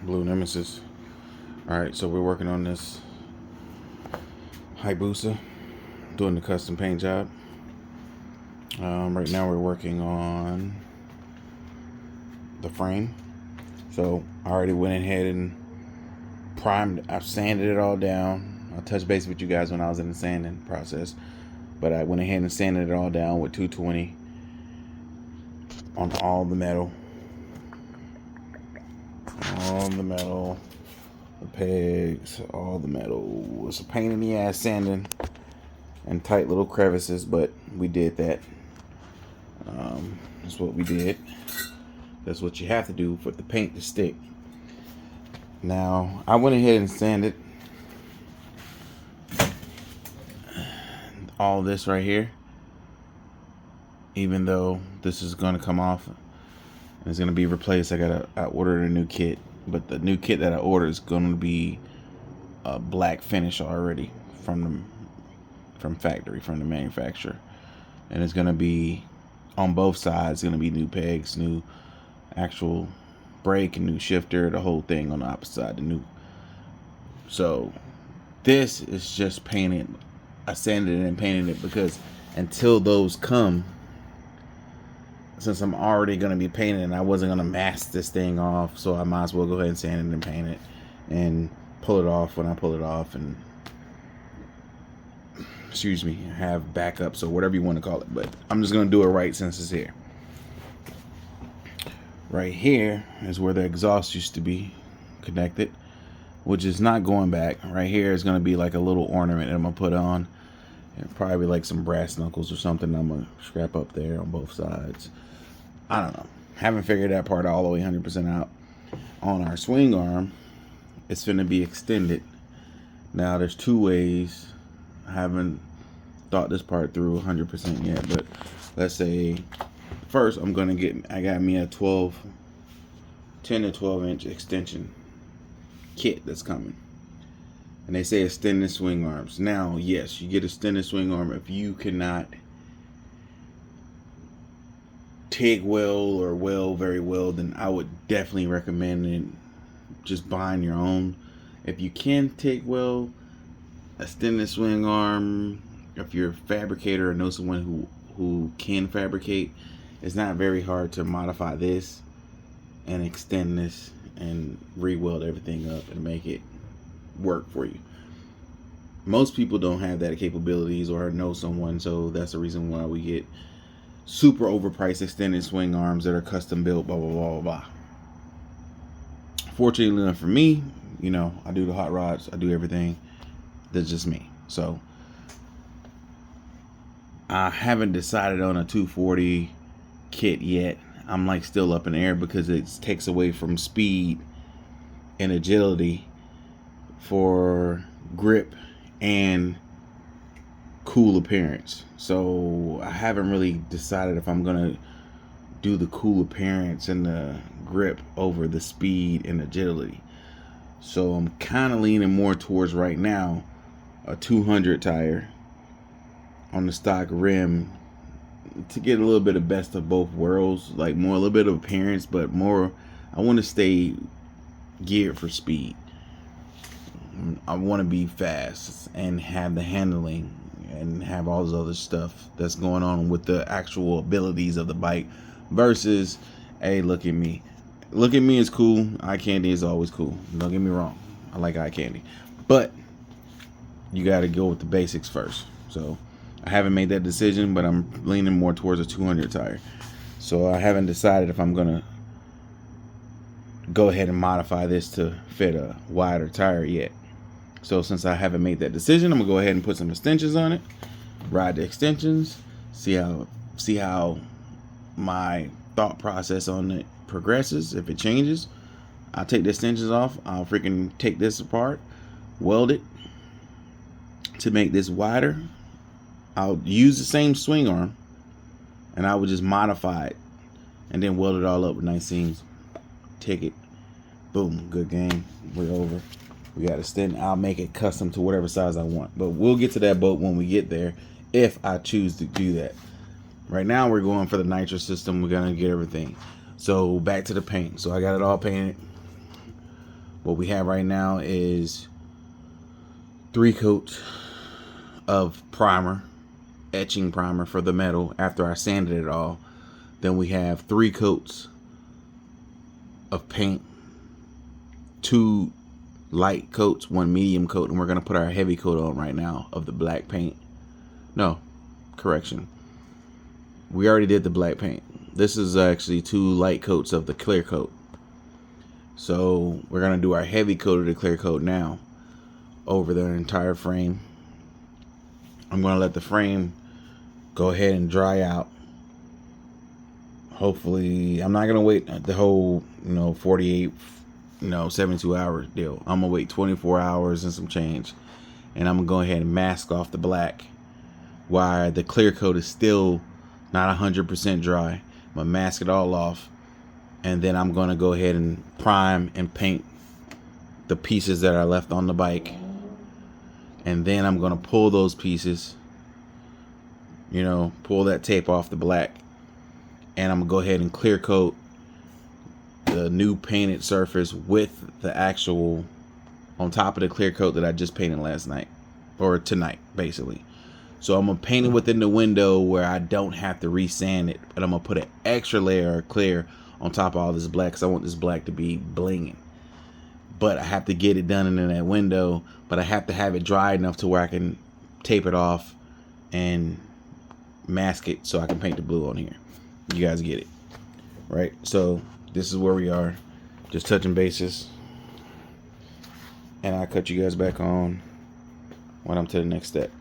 BlueNemesis. Alright, so we're working on this Hayabusa, doing the custom paint job. Right now we're working on the frame. So I already went ahead and primed. I've sanded it all down. I touched base with you guys when I was in the sanding process, but I went ahead and sanded it all down with 220 on all the metal, the pegs, all the metal. It's a pain in the ass sanding and tight little crevices, but we did that. That's what we did. That's what you have to do for the paint to stick. Now, I went ahead and sanded all this right here, even though this is going to come off and it's going to be replaced. I ordered a new kit, but the new kit that I ordered is going to be a black finish already from factory, from the manufacturer, and it's going to be on both sides. It's going to be new pegs, new actual brake, and new shifter, the whole thing on the opposite side. So this is just painted. I sanded it and painted it because until those come, since I'm already going to be painting and I wasn't going to mask this thing off, so I might as well go ahead and sand it and paint it and pull it off when I pull it off, and have backups or whatever you want to call it. But I'm just going to do it right since it's here. Right here is where the exhaust used to be connected, which is not going back. Right here is going to be like a little ornament that I'm going to put on. And probably like some brass knuckles or something I'm going to scrap up there on both sides. I don't know. Haven't figured that part all the way 100% out. On our swing arm, it's going to be extended. Now there's two ways. I haven't thought this part through 100% yet, but let's say first I got me a 10 to 12 inch extension kit that's coming. And they say extended swing arms. Now, yes, you get extended swing arm if you cannot TIG weld or weld very well, then I would definitely recommend just buying your own. If you can TIG weld, extended swing arm, if you're a fabricator or know someone who can fabricate, it's not very hard to modify this and extend this and re-weld everything up and make it work for you. Most people don't have that capabilities or know someone, so that's the reason why we get super overpriced extended swing arms that are custom built, blah blah blah blah blah. Fortunately enough for me, I do the hot rods, I do everything. That's just me. So I haven't decided on a 240 kit yet. I'm like still up in the air because it takes away from speed and agility for grip and cool appearance. So I haven't really decided if I'm gonna do the cool appearance and the grip over the speed and agility. So I'm kind of leaning more towards right now a 200 tire on the stock rim to get a little bit of best of both worlds, like a little bit of appearance, but more I want to stay geared for speed. I want to be fast and have the handling and have all this other stuff that's going on with the actual abilities of the bike versus, hey, look at me. Look at me is cool. Eye candy is always cool. Don't get me wrong. I like eye candy. But you got to go with the basics first. So I haven't made that decision, but I'm leaning more towards a 200 tire. So I haven't decided if I'm going to go ahead and modify this to fit a wider tire yet. So since I haven't made that decision, I'm going to go ahead and put some extensions on it, ride the extensions, see how my thought process on it progresses. If it changes, I'll take the extensions off. I'll freaking take this apart, weld it to make this wider. I'll use the same swing arm and I would just modify it and then weld it all up with nice seams. Take it, boom, good game. We're over. We got to extend. I'll make it custom to whatever size I want, but we'll get to that boat when we get there if I choose to do that. Right now we're going for the nitro system. We're gonna get everything. So back to the paint. So I got it all painted. What we have right now is 3 coats of primer, etching primer for the metal after I sanded it all. Then we have 3 coats of paint, 2 light coats, 1 medium coat, and we're going to put our heavy coat on right now of the black paint. No, correction. We already did the black paint. This is actually 2 light coats of the clear coat. So we're going to do our heavy coat of the clear coat now over the entire frame. I'm going to let the frame go ahead and dry out. Hopefully, I'm not going to wait the whole, 48, 72 hour deal. I'm going to wait 24 hours and some change. And I'm going to go ahead and mask off the black while the clear coat is still not 100% dry. I'm going to mask it all off. And then I'm going to go ahead and prime and paint the pieces that are left on the bike. And then I'm going to pull those pieces, pull that tape off the black. And I'm going to go ahead and clear coat the new painted surface with the actual on top of the clear coat that I just painted last night or tonight, basically. So I'm going to paint it within the window where I don't have to resand it. And I'm going to put an extra layer of clear on top of all this black because I want this black to be blinging. But I have to get it done in that window. But I have to have it dry enough to where I can tape it off and mask it so I can paint the blue on here. You guys get it, right? So this is where we are, just touching bases. And I'll cut you guys back on when I'm to the next step.